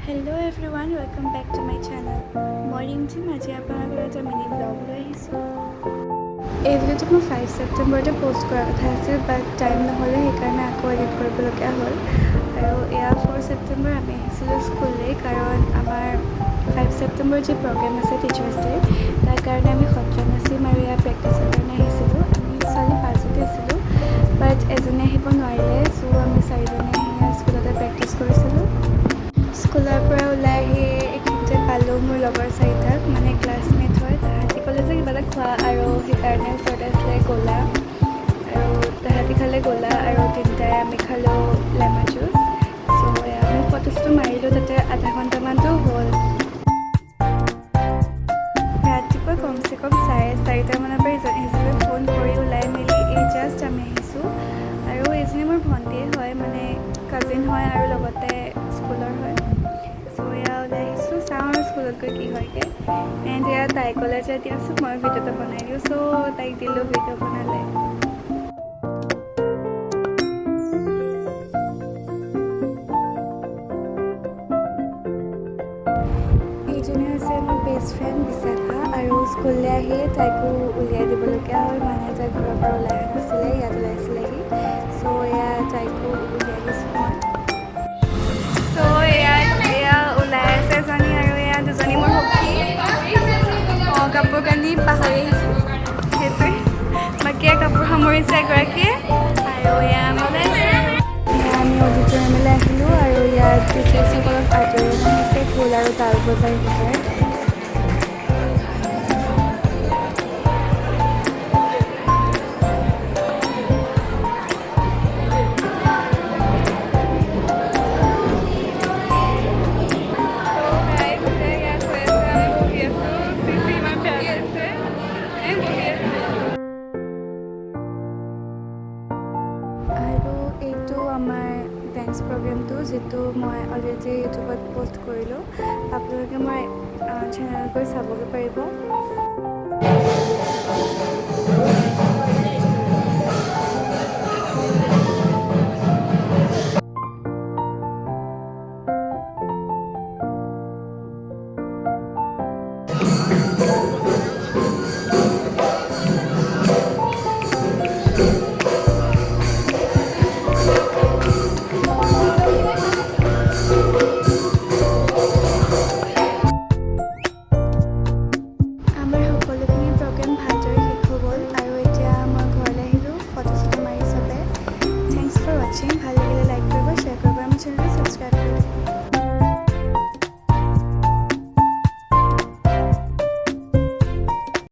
Hello everyone, welcome back to my channel. মই ৰিমঝিম আজি আপোনালোকৰ এটা মিনি ব্লগ লৈ আহিছোঁ। এই ভিডিঅ'টো মই 5 ছেপ্টেম্বৰতে পোষ্ট কৰাৰ কথা আছিল, বাট টাইম নহ'লে সেইকাৰণে আকৌ এডিট কৰিবলগীয়া হ'ল। আৰু এয়া 4 ছেপ্টেম্বৰ আমি আহিছিলোঁ স্কুললৈ, কাৰণ আমাৰ 5 ছেপ্টেম্বৰ যি প্ৰগ্ৰেম আছে টিচাৰ্ছ ডে, তাৰ কাৰণে আমি সত্ৰীয়া নাচিম আৰু এয়া প্ৰেক্টিছৰ কাৰণে আহিছিলোঁ। আমি ছোৱালী 5জতে আছিলোঁ, বাট এজনে আহিব নোৱাৰিলে, চ' আমি 4জনে আহি স্কুলতে প্ৰেক্টিছ কৰিছিলোঁ। স্কুলৰ পৰা ওলাই আহি এইখিনিতে পালোঁ মোৰ লগৰ 4টাক, মানে ক্লাছমেট হয়। তাহাঁতি ক'লে যে কিবা এটা খোৱা, আৰু সেইকাৰণে ওচৰতে আছিলে গোলা, আৰু তাহাঁতি খালে গোলা আৰু তিনিটাই আমি খালোঁ লেমন জুচ। চ' আমি ফটোজটো মাৰিলোঁ, তাতে আধা ঘণ্টামানটো হ'ল। ৰাতিপুৱা কমচে কম 4:30মানৰ পৰা ইজনে ফোন কৰি ওলাই মেলি এই জাষ্ট আমি আহিছোঁ। আৰু এইজনী মোৰ ভণ্টিয়ে হয়, মানে কাজিন হয় আৰু লগতে স্কুলৰ হয়। চ' এয়া ওলাই আহিছোঁ, চাওঁ আৰু স্কুলত গৈ কি হয়গৈ। এণ্ড এয়া তাই ক'লে যে দিয়াচোন মই ভিডিঅ'টো বনাই দিওঁ, চ' তাইক দিলোঁ, ভিডিঅ' বনালে। এইজনী হৈছে মোৰ বেষ্ট ফ্ৰেণ্ড বিশাখা, আৰু স্কুললৈ আহি তাইকো উলিয়াই দিবলগীয়া হ'ল, মানে তাই ঘৰৰ পৰা ওলাই অহা নাছিলে, ইয়াত ওলাইছিলেহি। চ' এয়া তাইকো উলিয়াই দিছোঁ মই। চ' এয়া ওলাই আছে এজনী, আৰু এয়া দুজনী মোৰ সখী। কাপোৰ কানি পাহৰি আহিছোঁ, সেইটোৱে। বাকী কাপোৰ সামৰিছে এগৰাকীয়ে, আৰু এয়া আমি ওলাইছোঁ। আমি অডিটৰিয়ামলৈ আহিলোঁ, আৰু ইয়াত টিচাৰ্ছসকলক আদৰি অনা হৈছে ঢোল আৰু তাল বজাই শিকাই। আৰু এইটো আমাৰ ডান্স প্ৰগ্ৰেমটো, যিটো মই অলৰেডি ইউটিউবত পষ্ট কৰিলোঁ। আপোনালোকে মোৰ চেনেলত গৈ চাবগৈ পাৰিব।